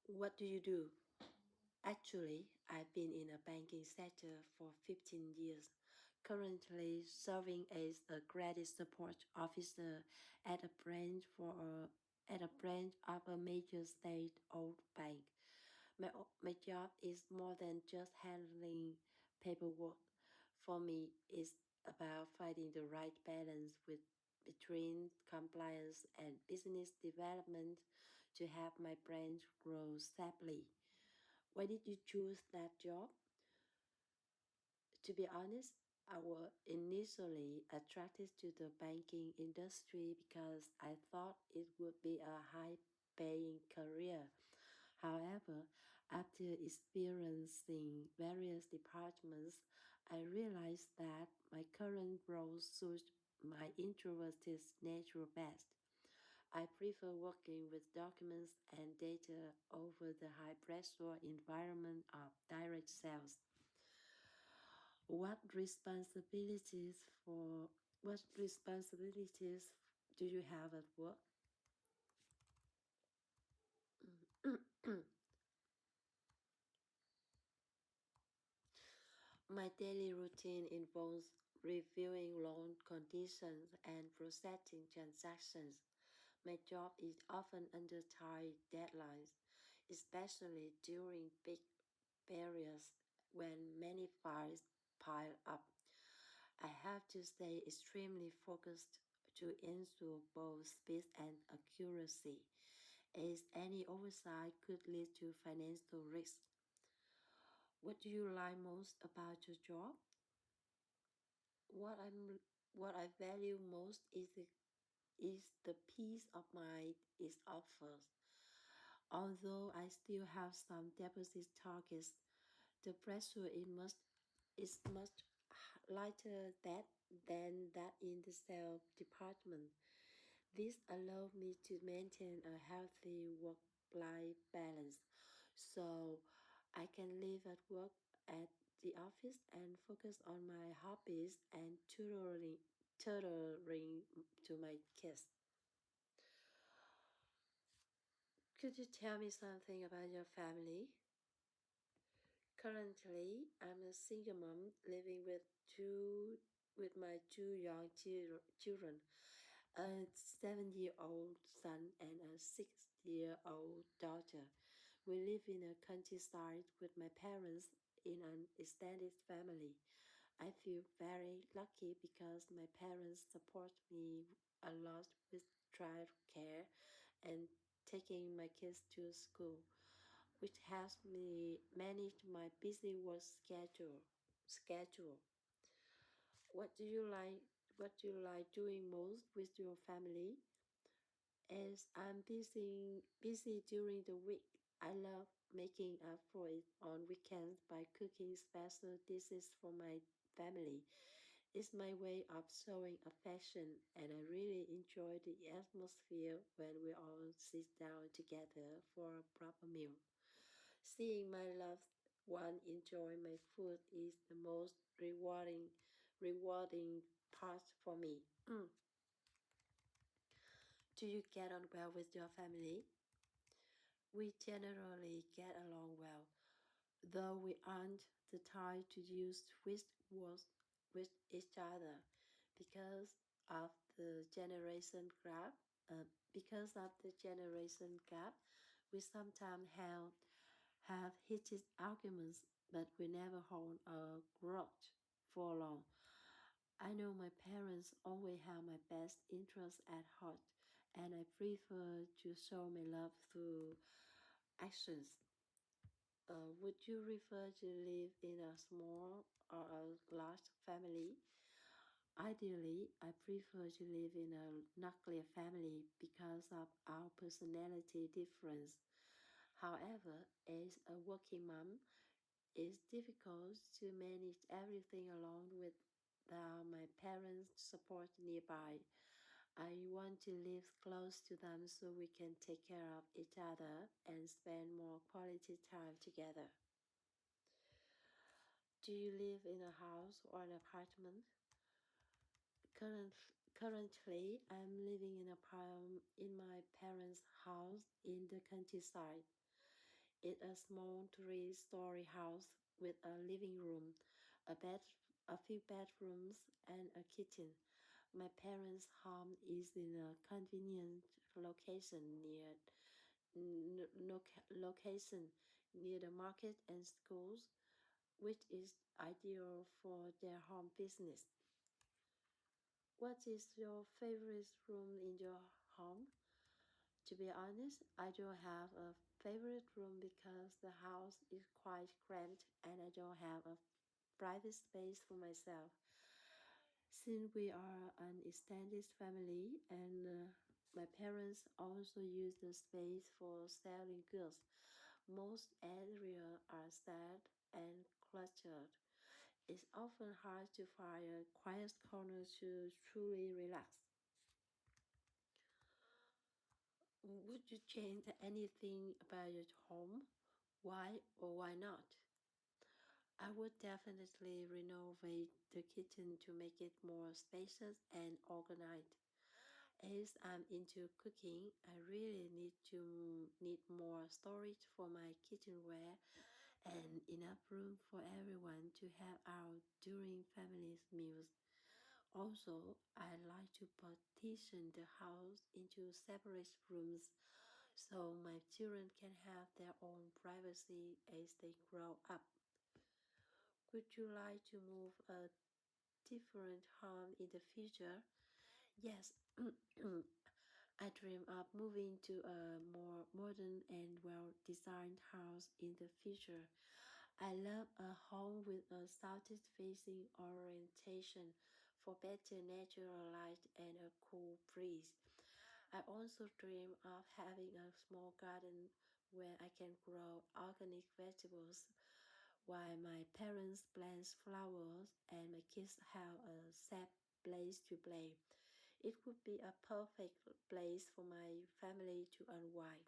What do you do? Actually, I've been in the banking sector for 15 years, currently serving as a credit support officer at a branch of a major state-owned bank. My job is more than just handling paperwork. For me, it's about finding the right balance between compliance and business development to help my branch grow stably. Why did you choose that job? To be honest, I was initially attracted to the banking industry because I thought it would be a high paying career. However, after experiencing various departments, I realized that my current role suits my introverted nature best. I prefer working with documents and data over the high pressure environment of direct sales. What responsibilities do you have at work? My daily routine involves reviewing loan conditions and processing transactions. My job is often under tight deadlines, especially during big periods when many files pile up. I have to stay extremely focused to ensure both speed and accuracy, as any oversight could lead to financial risk. What do you like most about your job? What I'm what I value most is the peace of mind it offers. Although I still have some deposit targets, the pressure is much lighter than that in the sales department. This allows me to maintain a healthy work-life balance, so I can live at work at the office and focus on my hobbies and tutoring to my kids. Could you tell me something about your family? Currently, I'm a single mom living with my two young children, a 7-year-old son and a 6-year-old daughter. We live in a countryside with my parents in an extended family. I feel very lucky because my parents support me a lot with childcare and taking my kids to school, which helps me manage my busy work schedule. What do you like what do you like doing most with your family? As I'm busy during the week, I love making up for it on weekends by cooking special dishes for my family. It's my way of showing affection, and I really enjoy the atmosphere when we all sit down together for a proper meal. Seeing my loved one enjoy my food is the most rewarding part for me. Do you get on well with your family? We generally get along well, though we aren't the type to use sweet words with each other because of the generation gap. We sometimes have heated arguments, but we never hold a grudge for long. I know my parents always have my best interests at heart, and I prefer to show my love through actions. Would you prefer to live in a small or a large family? Ideally, I prefer to live in a nuclear family because of our personality difference. However, as a working mom, it's difficult to manage everything alone without my parents' support nearby. I want to live close to them so we can take care of each other and spend more quality time together. Do you live in a house or an apartment? Currently, I'm living in my parents' house in the countryside. It's a small three-story house with a living room, a bed, a few bedrooms, and a kitchen. My parents' home is in a convenient location near the market and schools, which is ideal for their home business. What is your favorite room in your home? To be honest, I don't have a favorite room because the house is quite cramped and I don't have a private space for myself. Since we are an extended family and my parents also use the space for selling goods, most areas are sad and cluttered. It's often hard to find a quiet corner to truly relax. Would you change anything about your home? Why or why not? I would definitely renovate the kitchen to make it more spacious and organized. As I'm into cooking, I really need more storage for my kitchenware and enough room for everyone to have out during family meals. Also, I like to partition the house into separate rooms so my children can have their own privacy as they grow up. Would you like to move a different home in the future? Yes, I dream of moving to a more modern and well-designed house in the future. I love a home with a southeast-facing orientation for better natural light and a cool breeze. I also dream of having a small garden where I can grow organic vegetables while my parents plant flowers and my kids have a safe place to play. It would be a perfect place for my family to unwind.